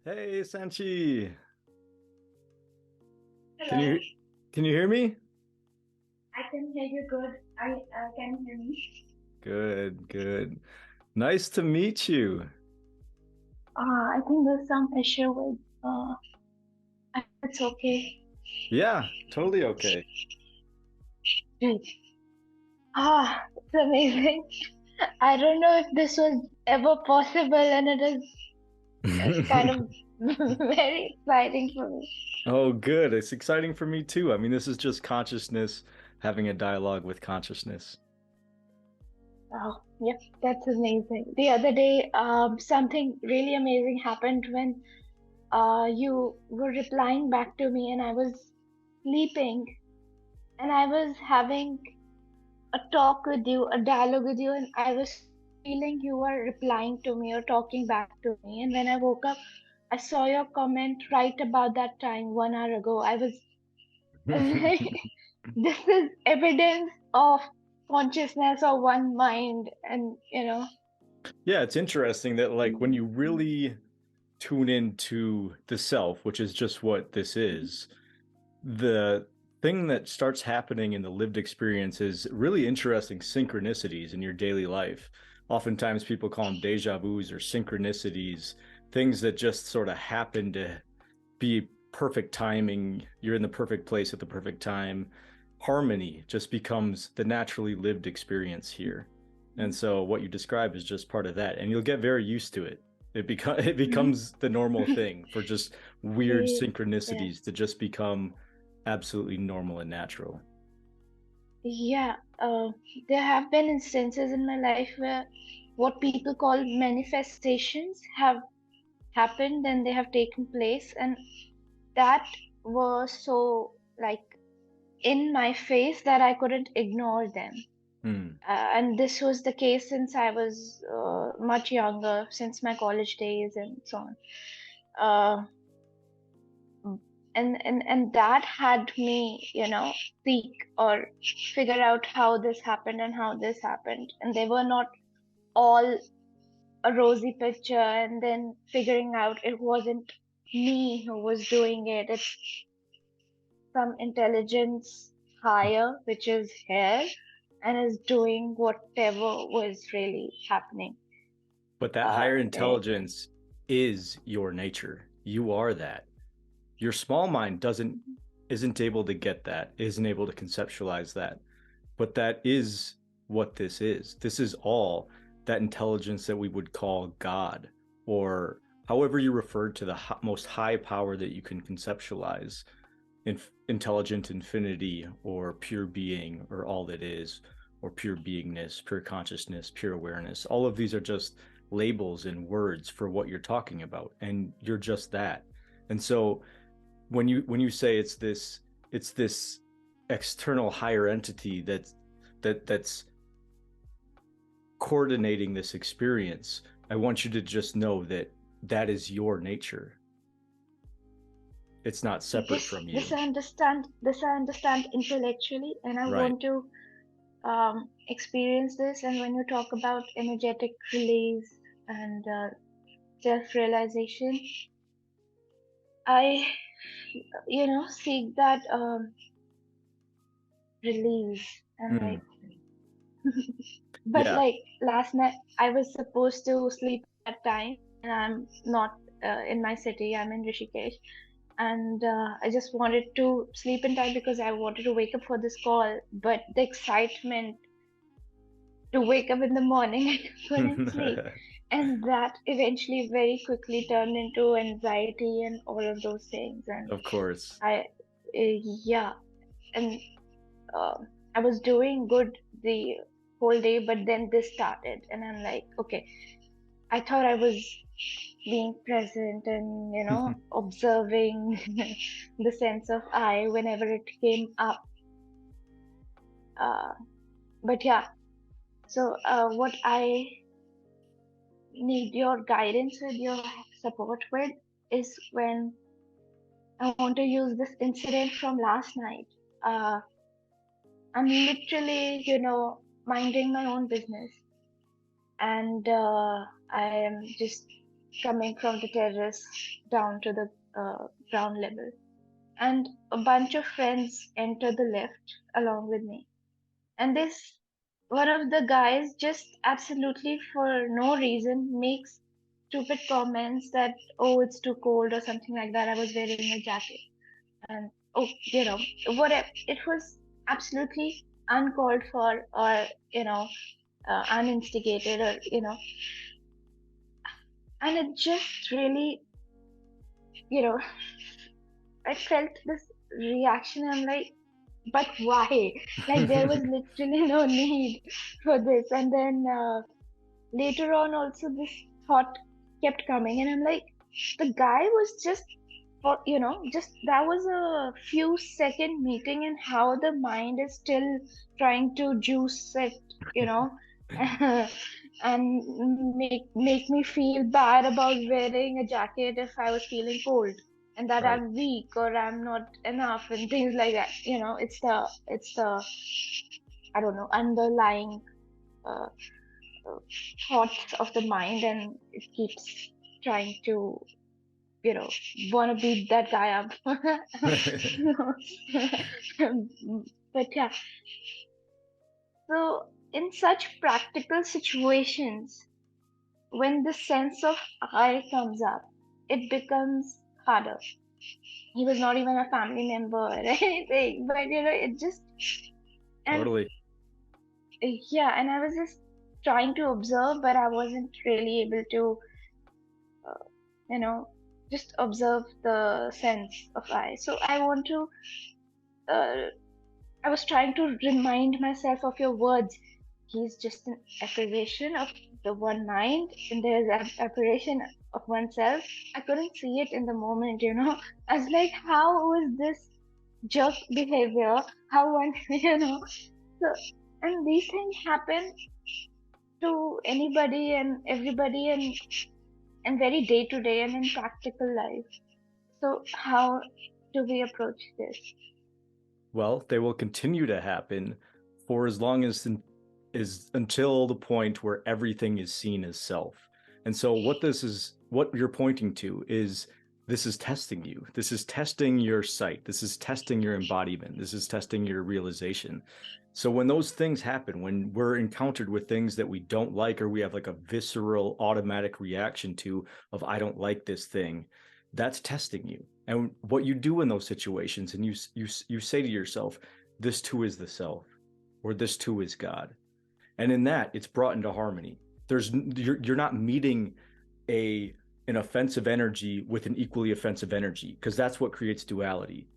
Hey, Sanchi. Can Hello, you can you hear me? I can hear you good. I can hear me. Good, good. Nice to meet you. I think there's some issue with. It's okay. Yeah, totally okay. Great. It's amazing. I don't know if this was ever possible, and it's kind of very exciting for me. Oh, good. It's exciting for me too. I mean, this is just consciousness having a dialogue with consciousness. Oh, yep, that's amazing. The other day, something really amazing happened when you were replying back to me, and I was sleeping, and I was having a talk with you, a dialogue with you, and I was feeling you were replying to me or talking back to me. And when I woke up, I saw your comment right about that time, 1 hour ago. I was like, this is evidence of consciousness or one mind, and Yeah, it's interesting that like when you really tune into the self, which is just what this is, the thing that starts happening in the lived experience is really interesting synchronicities in your daily life. Oftentimes people call them deja vus or synchronicities, things that just sort of happen to be perfect timing. You're in the perfect place at the perfect time. Harmony just becomes the naturally lived experience here. And so what you describe is just part of that, and you'll get very used to it. It becomes the normal thing for just weird yeah, synchronicities to just become absolutely normal and natural. yeah. There have been instances in my life where what people call manifestations have happened and they have taken place, and that was so like in my face that I couldn't ignore them. Hmm. And this was the case since I was much younger, since my college days and so on. Uh, and that had me, seek or figure out how this happened and how this happened. And they were not all a rosy picture, and then figuring out it wasn't me who was doing it. It's some intelligence higher, which is here and is doing whatever was really happening. But that higher Eh, intelligence is your nature. You are that. Your small mind doesn't isn't able to get that, isn't able to conceptualize that. But that is what this is. This is all that intelligence that we would call God, or however you refer to the most high power that you can conceptualize, intelligent infinity, or pure being, or all that is, or pure beingness, pure consciousness, pure awareness. All of these are just labels and words for what you're talking about, and you're just that. And so when you say it's this external higher entity that's coordinating this experience, I want you to just know that that is your nature. It's not separate this from this you. I understand. This I understand intellectually, and I Right. want to experience this. And when you talk about energetic release and self-realization, I seek that release and Mm. like. But Yeah. like last night, I was supposed to sleep at time, and I'm not in my city. I'm in Rishikesh, and I just wanted to sleep in time because I wanted to wake up for this call. But the excitement to wake up in the morning, I couldn't sleep, and that eventually very quickly turned into anxiety and all of those things. And Of course. yeah, and uh, I was doing good the whole day, but then this started, and I'm like, okay, I thought I was being present and, observing the sense of I whenever it came up. Uh, but yeah, so what I need your guidance with, your support with, is when I want to use this incident from last night. Uh, I'm literally, minding my own business, and I am just coming from the terrace down to the ground level. And a bunch of friends enter the lift along with me. And this one of the guys just absolutely for no reason makes stupid comments that, oh, it's too cold or something like that. I was wearing a jacket. And oh, whatever. It was absolutely uncalled for, or uninstigated, or and it just really, you know I felt this reaction. I'm like, but why? Like, there was literally no need for this. And then later on also this thought kept coming, and I'm like, the guy was just, for just, that was a few second meeting, and how the mind is still trying to juice it, you know and make me feel bad about wearing a jacket if I was feeling cold, and that Right. I'm weak or I'm not enough and things like that. It's the I don't know, underlying uh, uh, thoughts of the mind, and it keeps trying to, you know, want to beat that guy up. But yeah, so in such practical situations, when the sense of I comes up, it becomes harder. He was not even a family member or anything, but it just, and Totally. yeah, and I was just trying to observe, but I wasn't really able to, uh, you know, just observe the sense of I. So uh, I was trying to remind myself of your words. He's just an apparition of the one mind, and there's an apparition of oneself. I couldn't see it in the moment. I was like, how was this jerk behavior? How one, So, and these things happen to anybody and everybody, and very day to day and in practical life. So, how do we approach this? Well, they will continue to happen for as long as is until the point where everything is seen as self. And so what you're pointing to is this is testing you. This is testing your sight. This is testing your embodiment. This is testing your realization. So when those things happen, when we're encountered with things that we don't like, or we have like a visceral automatic reaction to of I don't like this thing, that's testing you. And what you do in those situations, and you say to yourself, this too is the self, or this too is God. And in that, it's brought into harmony. You're not meeting a an offensive energy with an equally offensive energy, because that's what creates duality.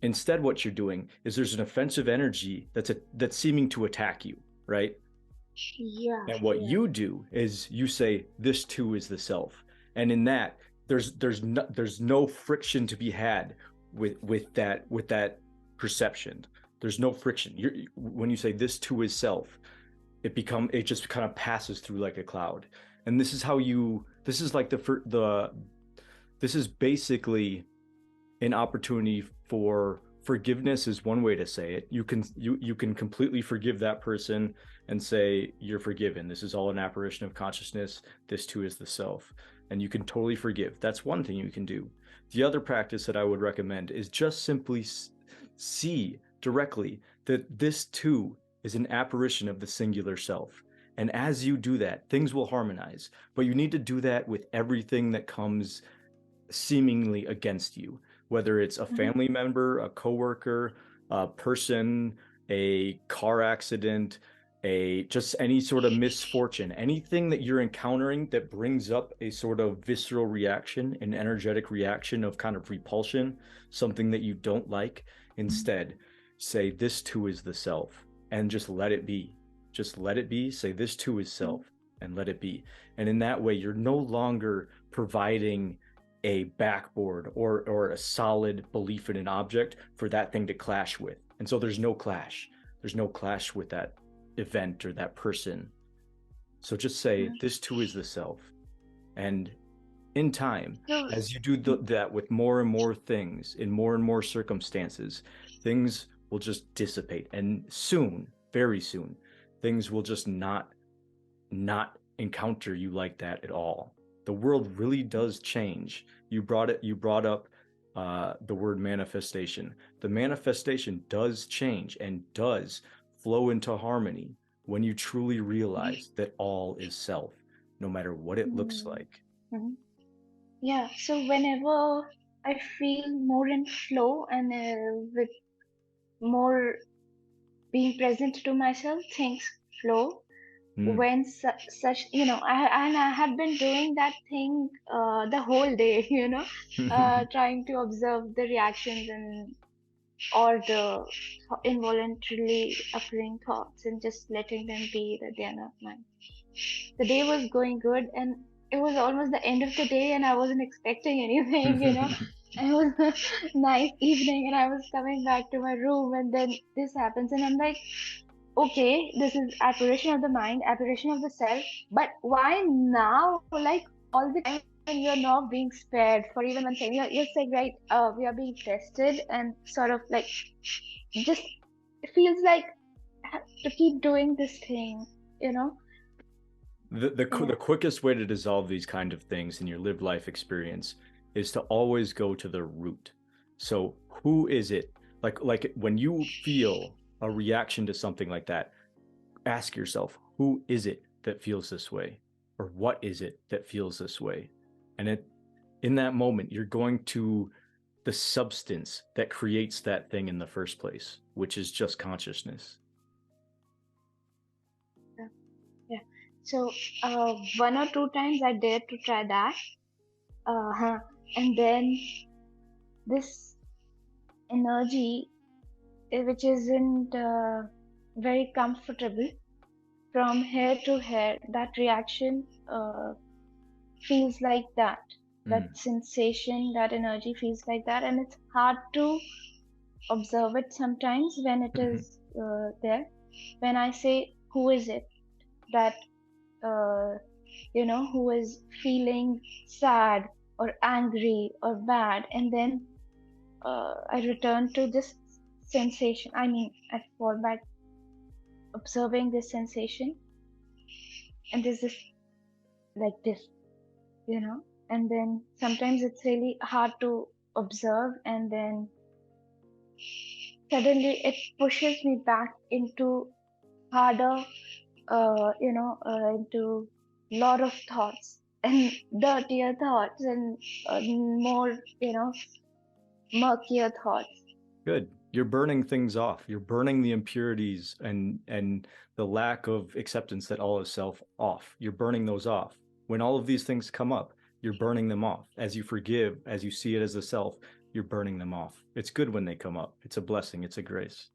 Instead, what you're doing is there's an offensive energy that's seeming to attack you, right? Yeah, And what yeah. you do is you say, this too is the self. And in that, there's no friction to be had with that perception. There's no friction. When you say this too is self, it just kind of passes through like a cloud. And this is like this is basically an opportunity for forgiveness is one way to say it. You can completely forgive that person and say you're forgiven. This is all an apparition of consciousness. This too is the self. And you can totally forgive. That's one thing you can do. The other practice that I would recommend is just simply see directly that this too is an apparition of the singular self. And as you do that, things will harmonize. But you need to do that with everything that comes seemingly against you, whether it's a Mhm. family member, a coworker, a person, a car accident, a just any sort of misfortune, anything that you're encountering that brings up a sort of visceral reaction, an energetic reaction of kind of repulsion, something that you don't like. Instead, say this too is the self and just let it be. Just let it be. Say this too is self and let it be. And in that way, you're no longer providing a backboard or a solid belief in an object for that thing to clash with. And so there's no clash. There's no clash with that event or that person. So just say, this too is the self. And in time, So, as you do that with more and more things in more and more circumstances, things will just dissipate. And soon, very soon, things will just not encounter you like that at all. The world really does change. You brought up the word manifestation. The manifestation does change and does flow into harmony when you truly realize that all is self, no matter what it looks like. Yeah, so whenever I feel more in flow and with more being present to myself, things flow. When such, I have been doing that thing the whole day, trying to observe the reactions and or the involuntarily occurring thoughts and just letting them be that they are not mine. The day was going good and it was almost the end of the day and I wasn't expecting anything, And it was a nice evening and I was coming back to my room and then this happens and I'm like, okay, this is aberration of the mind, aberration of the self, but why now? Like all the time when you're not being spared for even one thing. You're saying, right, we are being tested and sort of like just it feels like to keep doing this thing, The quickest way to dissolve these kind of things in your lived life experience is to always go to the root. So who is it? Like when you feel a reaction to something like that, ask yourself, who is it that feels this way? Or what is it that feels this way? And in that moment, you're going to the substance that creates that thing in the first place, which is just consciousness. Yeah. So one or two times I dared to try that. And then this energy, which isn't very comfortable, from hair to hair, that reaction feels like that. That sensation, that energy feels like that, and it's hard to observe it sometimes when it is there. When I say, who is it that who is feeling sad or angry or bad, and then I return to this sensation. I mean, I fall back observing this sensation, and this is like this, and then sometimes it's really hard to observe, and then suddenly it pushes me back into harder, into lot of thoughts and dirtier thoughts and more, murkier thoughts. Good. You're burning things off. You're burning the impurities and the lack of acceptance that all is self off. You're burning those off. When all of these things come up, you're burning them off. As you forgive, as you see it as a self, you're burning them off. It's good when they come up. It's a blessing. It's a grace.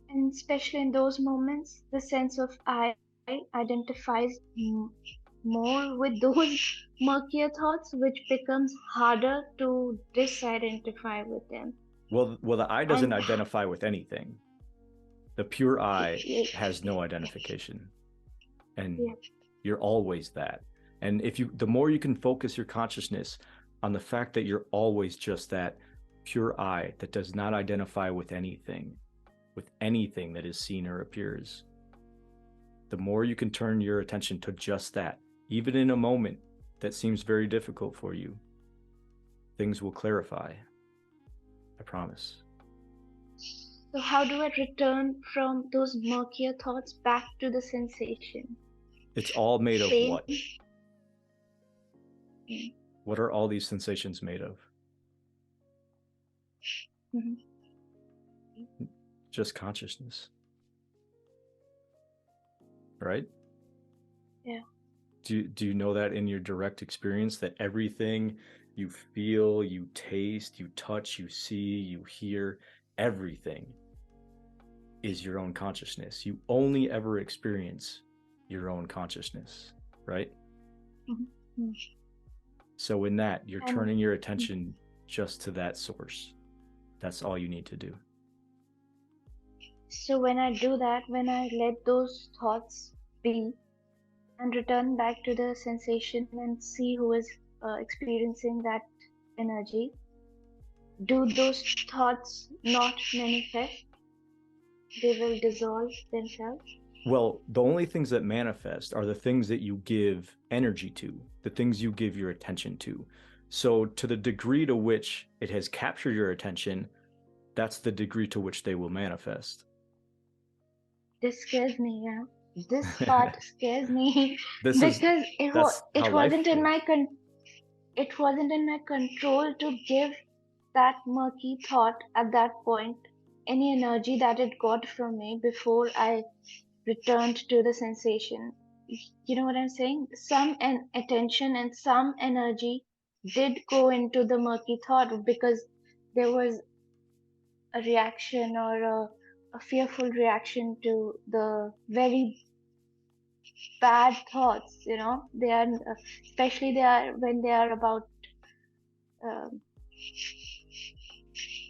And especially in those moments, the sense of I identifies more with those murkier thoughts, which becomes harder to disidentify with them. Well, the I doesn't identify with anything. The pure I has no identification, and you're always that. And the more you can focus your consciousness on the fact that you're always just that pure I that does not identify with anything that is seen or appears, the more you can turn your attention to just that, even in a moment that seems very difficult for you, things will clarify. I promise. So how do I return from those murkier thoughts back to the sensation? It's all made of what? What are all these sensations made of? Just consciousness. Right? Yeah. Do you know that in your direct experience, that everything you feel, you taste, you touch, you see, you hear, everything is your own consciousness? You only ever experience your own consciousness, right? So in that, you're turning your attention just to that source. That's all you need to do. So when I do that, when I let those thoughts be and return back to the sensation and see who is experiencing that energy, do those thoughts not manifest? They will dissolve themselves? Well, the only things that manifest are the things that you give energy to, the things you give your attention to. So, to the degree to which it has captured your attention, that's the degree to which they will manifest. This scares me, This part scares me This is because that's how it life wasn't in is. my it wasn't in my control to give that murky thought at that point any energy that it got from me before I returned to the sensation. You know what I'm saying? Some attention and some energy did go into the murky thought because there was a reaction or a fearful reaction to the very bad thoughts. They are especially they are when they are about um,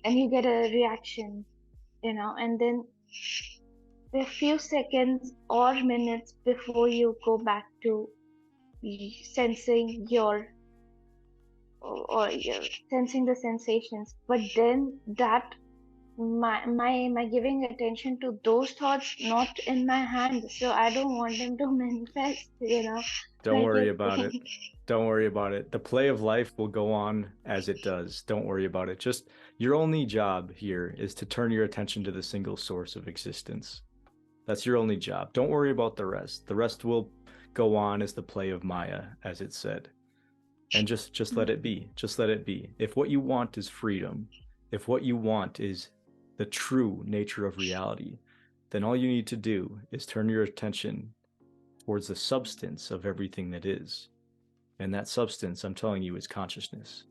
and you get a reaction, and then a few seconds or minutes before you go back to sensing your sensing the sensations, but then that my giving attention to those thoughts not in my hand, so I don't want them to manifest, Don't like worry you about it. think. Don't worry about it. The play of life will go on as it does. Don't worry about it. Just your only job here is to turn your attention to the single source of existence. That's your only job. Don't worry about the rest. The rest will go on as the play of Maya, as it said. And just let it be. Just let it be. If what you want is freedom, if what you want is the true nature of reality, then all you need to do is turn your attention towards the substance of everything that is. And that substance, I'm telling you, is consciousness.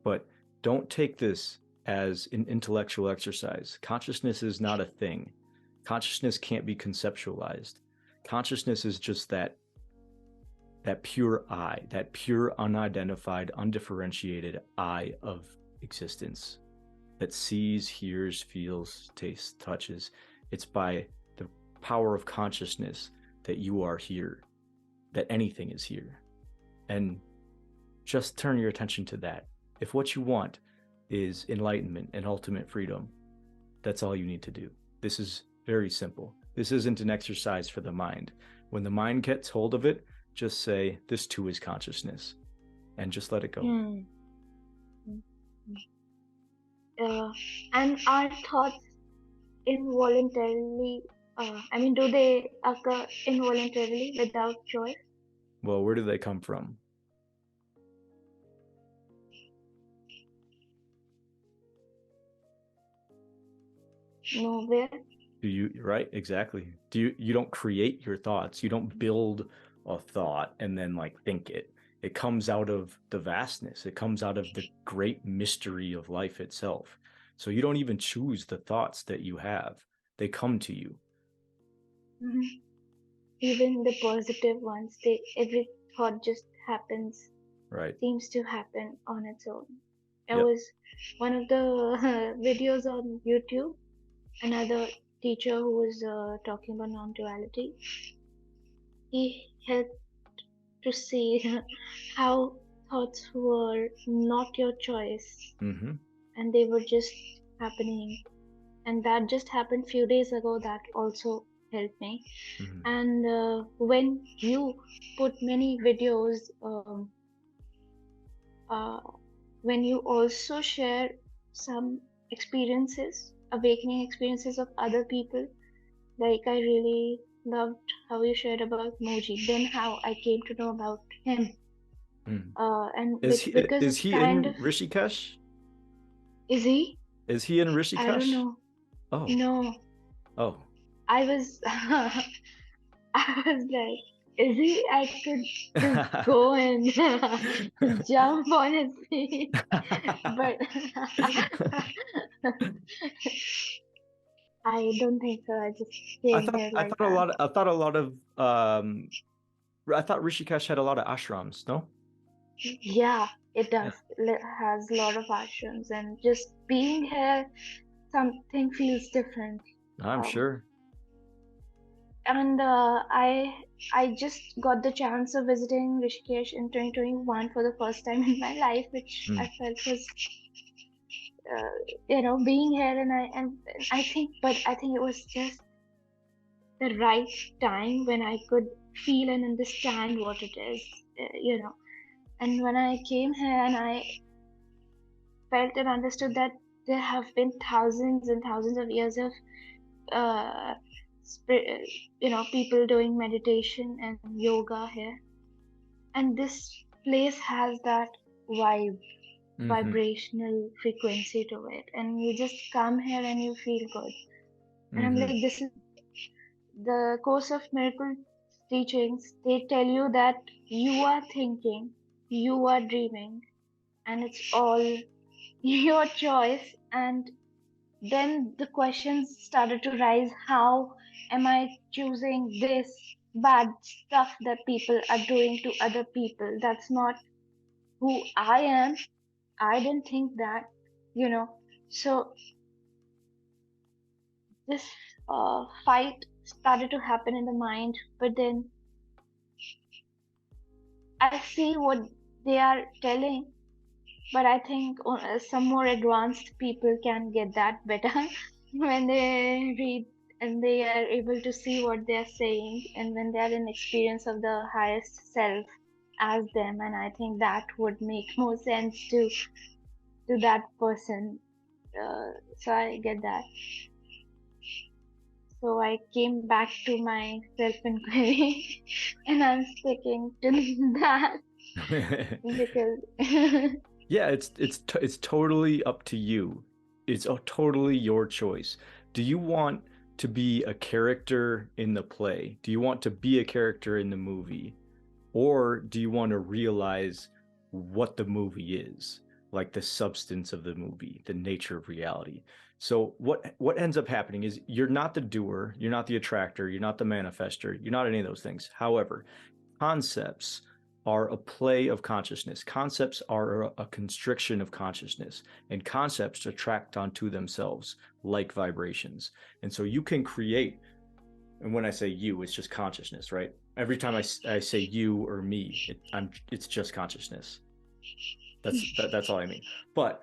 But don't take this as an intellectual exercise. Consciousness is not a thing. Consciousness can't be conceptualized. Consciousness is just that pure I, that pure unidentified, undifferentiated I of existence that sees, hears, feels, tastes, touches. It's by the power of consciousness that you are here, that anything is here. And just turn your attention to that. If what you want is enlightenment and ultimate freedom, that's all you need to do. This is very simple. This isn't an exercise for the mind. When the mind gets hold of it, just say, this too is consciousness, and just let it go. And our thoughts involuntarily, do they occur involuntarily without choice? Well, where do they come from? Nowhere. Do you, right? Exactly. You don't create your thoughts. You don't build a thought and then like think it. It comes out of the vastness. It comes out of the great mystery of life itself. So you don't even choose the thoughts that you have. They come to you. Mm-hmm. Even the positive ones, every thought just happens, Right. seems to happen on its own. It Yep. was one of the videos on YouTube, another teacher who was talking about non-duality. He helped to see how thoughts were not your choice, Mm-hmm. and they were just happening. And that just happened few days ago. That also helped me. Mm-hmm. And when you put many videos, uh, when you also share some experiences, awakening experiences of other people, like I really loved how you shared about Moji, then how I came to know about him. Mm-hmm. And because Is it's he kind of, in Rishikesh? is he? Is he in I don't Rishikesh? know. Oh. No, Oh. I was, I was like, is he? I could just go and jump on his feet, but I don't think so. I just came here like that. I thought Rishikesh had a lot of ashrams, no? Yeah, it Yeah. does. It has a lot of ashrams, and just being here, something feels different. I'm Um, sure. and I just got the chance of visiting Rishikesh in 2021 for the first time in my life, which I Mm. felt was, being here, and I think it was just the right time when I could feel and understand what it is, you know. And when I came here and I felt and understood that there have been thousands and thousands of years of, uh, people doing meditation and yoga here, and this place has that vibe, Mm-hmm. vibrational frequency to it, and you just come here and you feel good. And I'm Mm-hmm. like, this is the Course of Miracle teachings. They tell you that you are thinking, you are dreaming, and it's all your choice. And then the questions started to rise: how am I choosing this bad stuff that people are doing to other people? That's not who I am. I didn't think that, you know. So this fight started to happen in the mind, but then I see what they are telling, but I think some more advanced people can get that better when they read and they are able to see what they are saying, and when they are in experience of the highest self as them, and I think that would make more sense to that person. So I get that. So I came back to my self-inquiry and I'm sticking to that because Yeah, it's totally up to you. It's totally your choice. Do you want to be a character in the play? Do you want to be a character in the movie? Or do you want to realize what the movie is, like the substance of the movie, the nature of reality? So what ends up happening is you're not the doer, you're not the attractor, you're not the manifester, you're not any of those things. However, concepts are a play of consciousness. Concepts are a constriction of consciousness, and concepts attract onto themselves like vibrations. And so you can create, and when I say you, it's just consciousness, right? Every time I say you or me, it's just consciousness. That's all I mean. But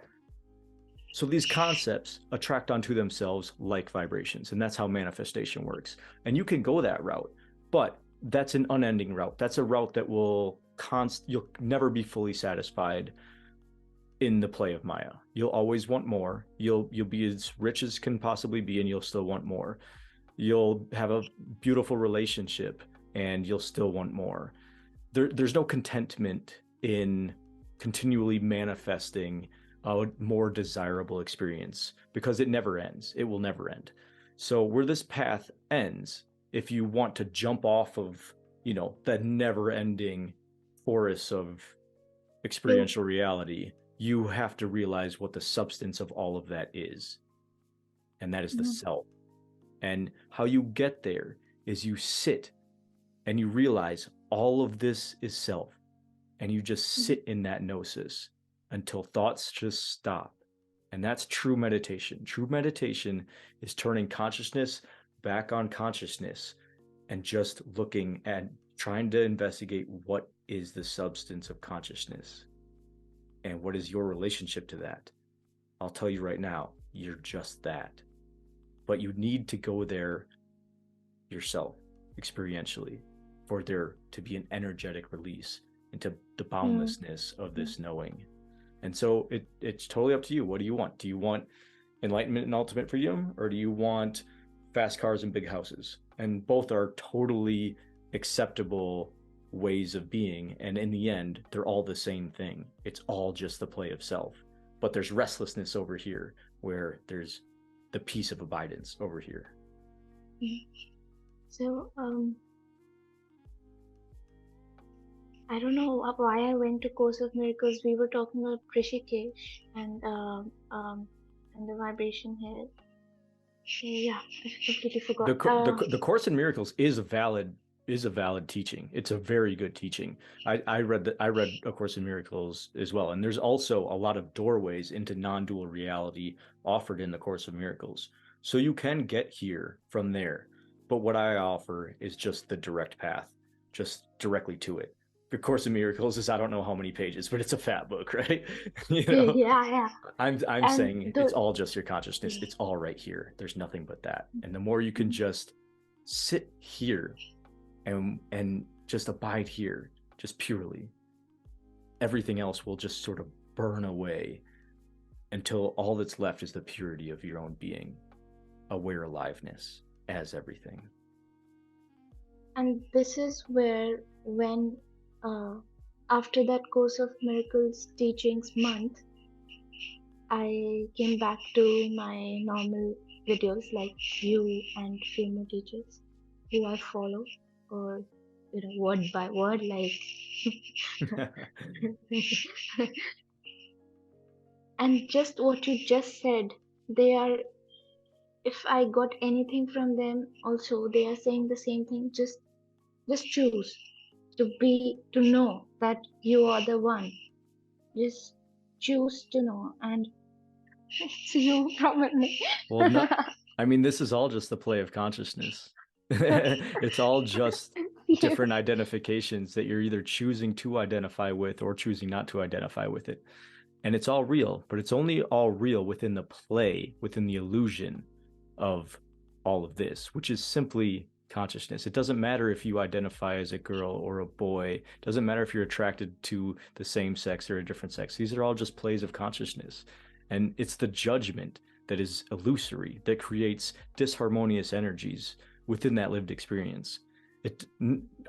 so these concepts attract onto themselves like vibrations, and that's how manifestation works. And you can go that route, but that's an unending route. That's a route that you'll never be fully satisfied in the play of Maya. You'll always want more. You'll be as rich as can possibly be, and you'll still want more. You'll have a beautiful relationship, and you'll still want more. There's no contentment in continually manifesting a more desirable experience because it never ends. It will never end. So where this path ends, if you want to jump off of, that never-ending forest of true. experiential reality, you have to realize what the substance of all of that is, and that is the Mm, self. And how you get there is you sit and you realize all of this is self, and you just mm, sit in that gnosis until thoughts just stop. And that's true meditation. True meditation is turning consciousness back on consciousness and just looking at trying to investigate what is the substance of consciousness and what is your relationship to that. I'll tell you right now, you're just that. But you need to go there yourself experientially for there to be an energetic release into the mm, boundlessness of mm. this knowing. And so it's totally up to you. What do you want? Do you want enlightenment and ultimate freedom, or do you want fast cars and big houses? And both are totally acceptable ways of being. And in the end, they're all the same thing. It's all just the play of self. But there's restlessness over here, where there's the peace of abidance over here. Mm. So, I don't know why I went to Course of Miracles. We were talking about Rishikesh and the vibration here. So, yeah, I completely the forgot. the Course in Miracles is a valid teaching. It's a very good teaching. I read A Course in Miracles as well, and there's also a lot of doorways into non-dual reality offered in the Course of Miracles. So you can get here from there, but what I offer is just the direct path, just directly to it. The Course in Miracles is I don't know how many pages, but it's a fat book, right? you know, Yeah, yeah, I'm and saying it's the all just your consciousness. It's all right here. There's nothing but that. And the more you can just sit here and just abide here, just purely. Everything else will just sort of burn away until all that's left is the purity of your own being, aware aliveness as everything. And this is where, when after that Course of Miracles teachings month, I came back to my normal videos like you and few more teachers who I follow, or word by word, like and just what you just said, they are, if I got anything from them also, they are saying the same thing. Just choose to know that you are the one. Just choose to know, and it's you probably. Well, no, I mean, this is all just the play of consciousness. It's all just You. different identifications that you're either choosing to identify with or choosing not to identify with it. And it's all real, but it's only all real within the play, within the illusion of all of this, which is simply consciousness. It doesn't matter if you identify as a girl or a boy. It doesn't matter if you're attracted to the same sex or a different sex. These are all just plays of consciousness. And it's the judgment that is illusory, that creates disharmonious energies within that lived experience. It,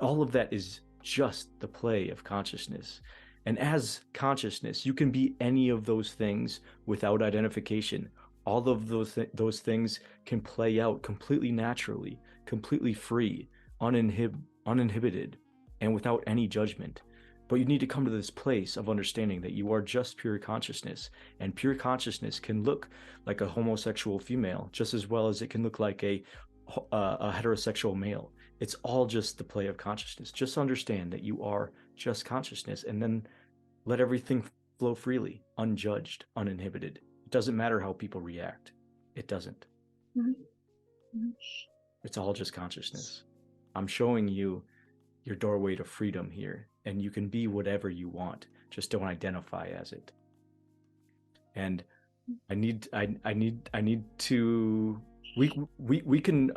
all of that is just the play of consciousness. And as consciousness, you can be any of those things without identification. All of those things can play out completely naturally, completely free, uninhibited, and without any judgment. But you need to come to this place of understanding that you are just pure consciousness, and pure consciousness can look like a homosexual female just as well as it can look like a heterosexual male. It's all just the play of consciousness. Just understand that you are just consciousness, and then let everything flow freely, unjudged, uninhibited. It doesn't matter how people react. It doesn't. Mhm. Mhm. It's all just consciousness. I'm showing you your doorway to freedom here, and you can be whatever you want. Just don't identify as it. And I need to we can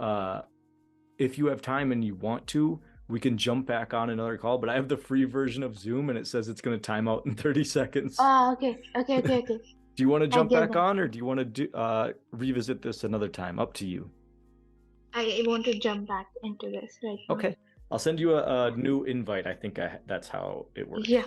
if you have time and you want to, we can jump back on another call, but I have the free version of Zoom and it says it's going to time out in 30 seconds. Ah, okay, okay, okay, okay. Do you want to I jump get back that. on, or do you want to revisit this another time? Up to you. I want to jump back into this right now. Okay. I'll send you a new invite. I think that's how it works. Yeah.